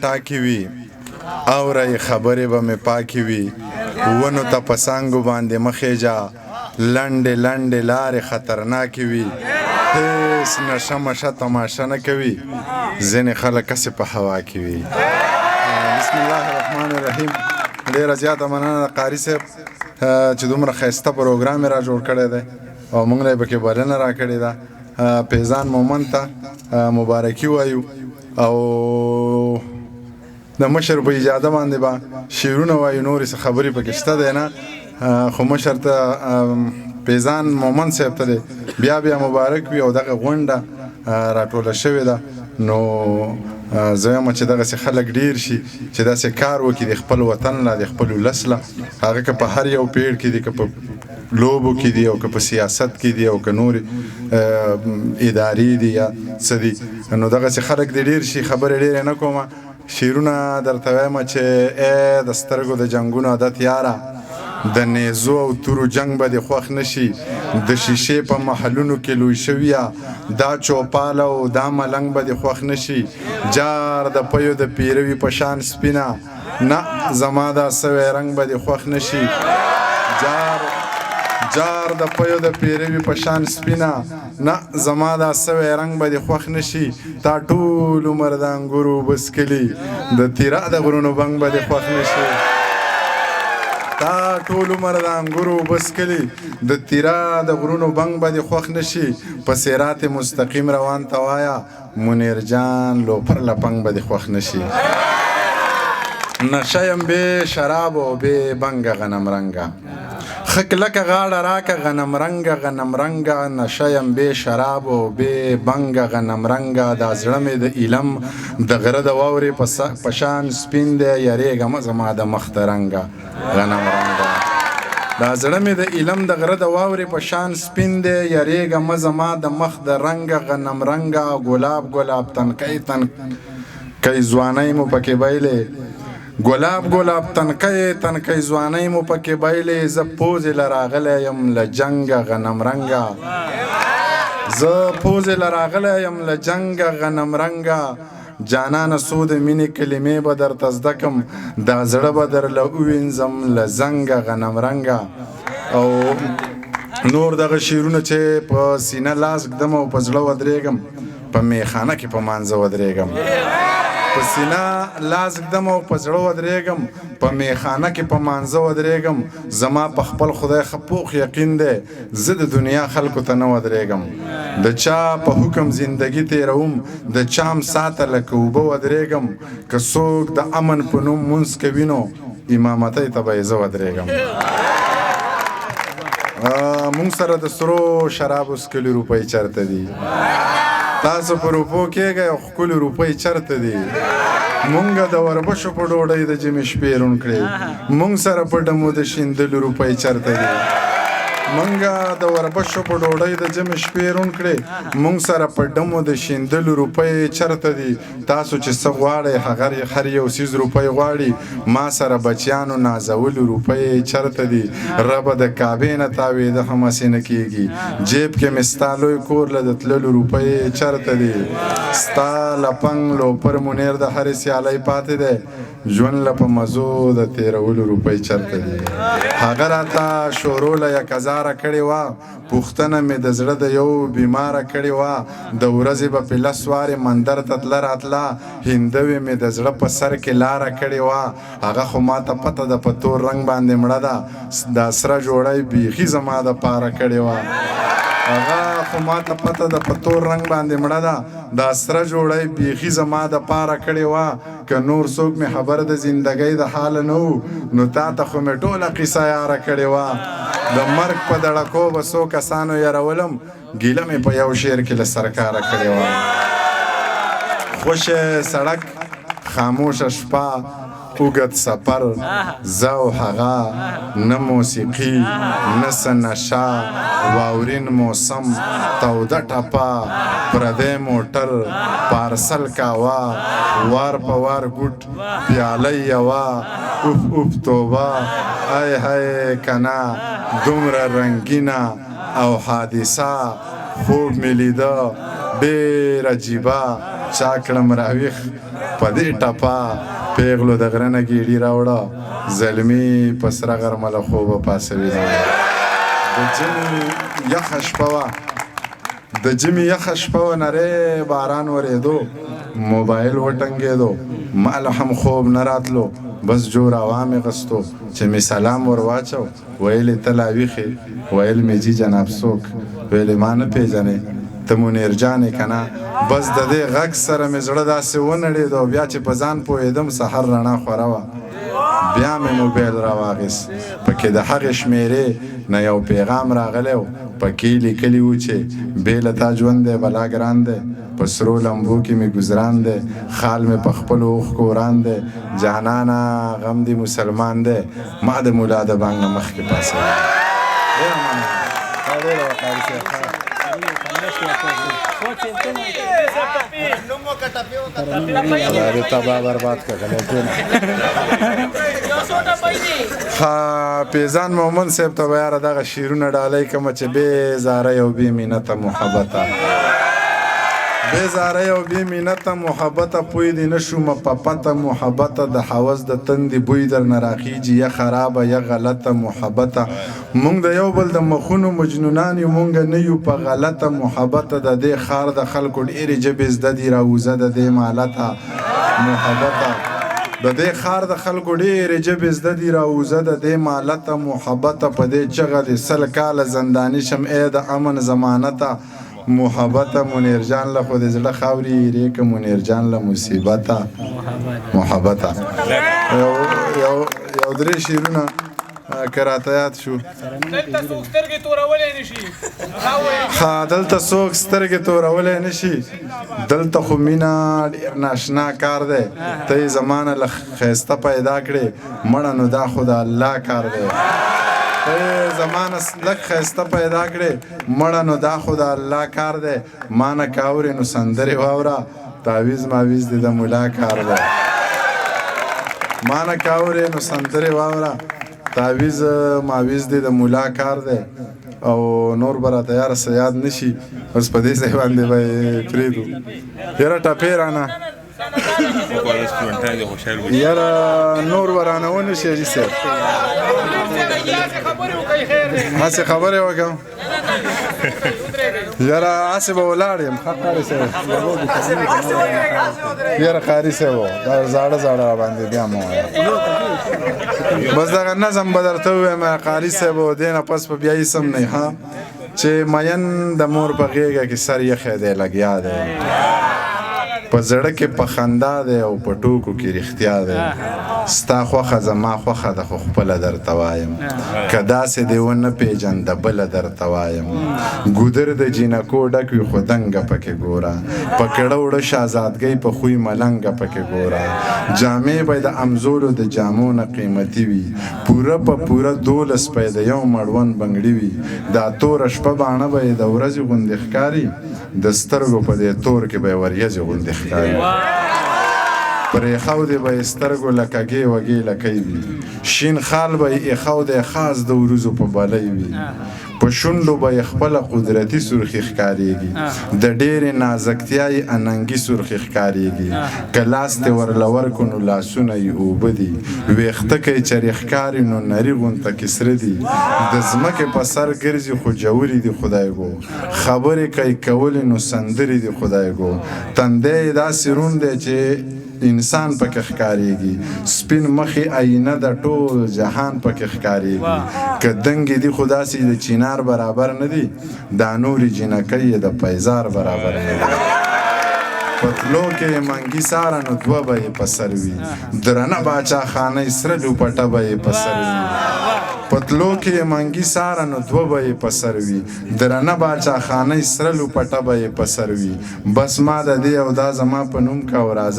ټاکې وي اورئ خبرې به مې پاکې وي ونو ته په څانګو باندې مخېجه لنډې لنډې لارې خطرناکې وي هېڅ نشه مشه تماشه نه کوي ځینې خلک هسې په هوا کې وي بسم الله الرحمن الرحیم ډېره زیاته مننه د قاري صاحب چې دومره ښایسته پروګرام یې را جوړ کړی دی او موږ له یې پکې بلنه را کړې ده فیضان مومند ته مبارکي وایو او د مشر په اجازه باندې به شعرونه وایو نورې څه خبرې پکې شته دی نه خو مشر ته فیضان مومند صاحب ته دی بیا مبارک وي او دغه غونډه راټوله شوې ده نو زه وایم چې دغسې خلک ډېر شي چې داسې کار وکړي د خپل وطن له د خپل ولس له هغه که په هر یو پیړ کې دي که په لوبو کې دي او که په سیاست کې دي او که نورې ادارې دي یا څه دي نو دغسې خلک دې ډېر شي خبرې ډېرې نه کومه شعرونه درته وایم چې ای د سترګو د جنګونو عادت یاره د نیزو او تورو جنگ به دې خوښ نشي د شیشې په محلونو کې لوی شویه دا چوپاله او دا ملنګ به دې خوښ نشي جار د پیو د پیروي په شان سپینه نه زما دا سوی رنګ به دې خوښ نشي جار د پیو د پیروي په شان سپینه نه زما دا سوی رنګ به دې خوښ نشي تا ټول عمر د انګورو بسکلي د تیرا د غرونو بنګ به دې خوښ نشي تا ټول عمر د انګورو بسکلي د تیرا د غرونو بنګ به دې خوښ نشي په صراط مستقیم روان ته وایه منیر جان لوپر لپنګ به دې خوښ نشي نشه یم بې شراب او بې بنګه غنم رنګه ښه کلکه غاړه راکه غنم رنګه نشه یم بې شراب او بې بنګه غنم رنګه دا زړه مې د ایلم د غره د واورې په شان سپین دی یریږه مه زما د مخ د رنګه غنم رنګه دا زړه مې د ایلم د غره د واورې په شان سپین دی یریږه مه زما د مخ د رنګه غنم رنګه ګلاب تنکی ځوانۍ مو پکې بایلې ګلاب تنکی ځوانۍ مو پکې بایلې زه پوزې له راغلی یم له جنګه غنم رنګه جانانه څو د مینې کلمې به درته زده کړم دا زړه به درله ووینځم له زنګه غنم رنګه او نور دغه شعرونه چې په سینه لاس ږدم او په زړه ودرېږم په میخانه کې په مانځه ودرېږم په سینه لاس ږدم او په زړه ودرېږم په میخانه کې په مانځه ودرېږم زما په خپل خدای ښه پوخ یقین دی زه د دنیا خلکو ته نه ودرېږم د چا په حکم زندګي تېروم د چام ساته لکه اوبه ودرېږم که څوک د امن په نوم مونځ کوي نو امامتۍ ته به یې زه ودرېږم مونږ سره د سرو شرابو څکلي روپۍ چېرته دي تاسو په روپو کېږئ او ښکلي روپۍ چېرته دي مونږ د وربشو په ډوډۍ د جمې شپې روڼ کړې مونږ سره په ډمو د شیندلو روپۍ چېرته دي مونږ د وربشو په ډوډۍ د جمې شپې روڼ کړې مونږ سره په ډمو د شیندلو روپۍ چېرته دي تاسو چې څه غواړئ هر یو څیز روپۍ غواړي ما سره بچیانو نازولو روپۍ چېرته دي ربه د کعبې نه تاوېده هم هسې نه کېږي جیب کې مې ستا لوی کور له د تللو روپۍ چېرته دي ستا لپنګ لوپر منیر د هرې سیالۍ پاتې دی ژوند له په مزو د تېرولو روپۍ چېرته دي هغه راته شورو له یک هزاره کړې وه پوښتنه مې د زړه د یو بیماره کړې وه د ورځې به پې لس وارې مندر ته تله راتله هندوې مې د زړه په سر کې لاره کړې وه هغه خو ماته پته ده په تور رنګ باندې مړه ده دا سره جوړی بیخي زما دپاره کړې وه هغه خو ماته پته ده په تور رنګ باندې مړه ده دا سره جوړی بیخي زما دپاره کړې وه که نور څوک مې خبر د زندګۍ د حاله نه و نو تا ته خو مې ټوله قصه یاره کړې وه د مرګ په دړکو به څو کسانو یرولم ګیله مې په یو شعر کې له سرکاره کړې وه خوش سړک خاموشه شپه اوږد سفر زه او هغه نه موسیقي نه څه نشه واورین موسم توده ټپه پردی موټر پارسل کاوه وار په وار ګوټ پیاله یوه اوف اوف توبه ای های کنه دومره رنګینه او حادثه خوب مې لیده ډېر عجیبه چا کړم راویښ په دې ټپه پیغلو د غره نه ګیډي راوړه زلمي په سره غرمه له خوبه پاڅوي د ژمي یخه شپه وه د ژمي یخه شپه وه نری باران ورېدو موبایل وټنګېدو ما له هم خوب نه راتلو بس جوړ هوا مې غستو چې مې سلام ور واچو ویلې ته لا ویښې ویل مې جي جناب څوک ویلې ما نه پېژنې ته منیر جان یې که نه بس د دې غږ سره مې زړه داسې ونړېد او بیا چې په ځان پوهېدم سحر رڼا خوره وه بیا مې موبایل راواخیست پکې د هغې شمېرې نه یو پیغام راغلی و پکې لیکلي وو چې بې له تا ژوند دی بلا ګران دی په سرو لمبو کې مې ګزران دی خال مې په خپلو اوښکو وران دی جانانه غم دی مسلمان دی ما د ملا د بانګ نه مخکې پاڅوي ډېره مننه تبا برباد پیزان مومن صاحب ته به یاره دغه شعرونه ډالۍ کړمه چې بې زاره یو بې مینته محبته بې زاره یو بې مینته محبته پوی دې نه شومه په پته محبته د حوض د تندې بوی درنه راخیږي یا خرابه یا غلطه محبته مونږ د یو بل د مخونو مجنونان یو مونږ نه یو په غلطه محبته د دې ښار د خلکو ډېرې ژبې زده دي راووځه د دې مالته محبته د دې ښار د خلکو ډېرې ژبې زده دي راووځه د دې مالته محبته په دې چغه دې سل کاله زنداني شم ای د امن ضمانته محبته منیر جان له خو د زړه خاورې ایرې که منیر جان له مصیبته محبته یو درې شعرونه که راته یاد شو دلته څوک سترګې تورولی نه شي دلته څوک سترګې تورولی نه شي دلته خو مینه ډېر ناشنا کار دی ته یې زما نه له ښایسته پیدا کړې مړه نو دا خو د الله کار دی ته یې زما نه لږ ښایسته پیدا کړې مړه نو دا خو د الله کار دی ما نه که اورې نو سندرې واوره تعویز ماویز دې د ملا کار دی ما نه که اورې نو سندرې واوره تعویز ماویز دی د ملا کار دی او نور به راته یاره څه یاد نه شي اوس په دې ځای باندې به یې پرېږدو یاره ټپې رانه یاره نور به رانه ونه شي حاجي صاحب هسې خبرې وکړم یاره هسې به ولاړ یم ښه قاري صاحب یاره قاري صاحب و دا زاړه زاړه راباندې بیا مه وایه بس دغه نظم به درته ووایم قاري صاحب و دې نه پس به بیا اسم نه ښه چې مین د مور په غېږه کې سر یخی دی لګیا دی په زړه کې په خندا دی او په ټوکو کې رښتیا دی ستا خوښه زما خوښه ده خو خپله درته وایم که داسې دې ونه پېژنده بله درته وایم ګودر د جینکو ډک وي خو دنګه پکې ګوره په کړه وړه شهزادګۍ په خوی ملنګه پکې ګوره جامې به د امزولو د جامو نه قیمتي وي پوره په پوره 12 پی د یو مړوند بنګړي وي دا توره شپه باڼه به یې د ورځې غوندې ښکاري د سترګو په دې تور کې به یې وریځې غوندې ښکاري پرېښودې به یې سترګو لکه ګې وږې لکۍ وي شین خال به یې ایښودی خاص د وروځو په بلۍ وي په شونډو به یې خپله قدرتي سرخي ښکارېږي د ډېرې نازکتیا یې اننګي سرخي ښکارېږي که لاس دې ورله ورکړو نو لاسونه یې اوبه دي ویښته که یې چرې ښکاري نو نري غونته کې سره دي د ځمکې په سر ګرځي خو جوړې دي خدای ګو خبرې که یې کولې نو سندرې دي خدای ګو تندی یې داسې روڼ دی چې انسان پکې ښکارېږي سپین مخې آینه د ټول جهان پکې ښکارېږي که دنګې دي خو داسې د چینار برابر نه دي دا نورې جینکۍ یې د پیزار برابر نه دي پتلو کې یې منګي ساره نو دوه به یې په سر وي درنه باچا خانۍ سره لوپټه به یې په سر وي پتلو کې یې منګي ساره نو دوه به یې په سر وي درنه باچا خانۍ سره لوپټه به یې په سر وي بس ما د دې او دا زما په نوم که او راځه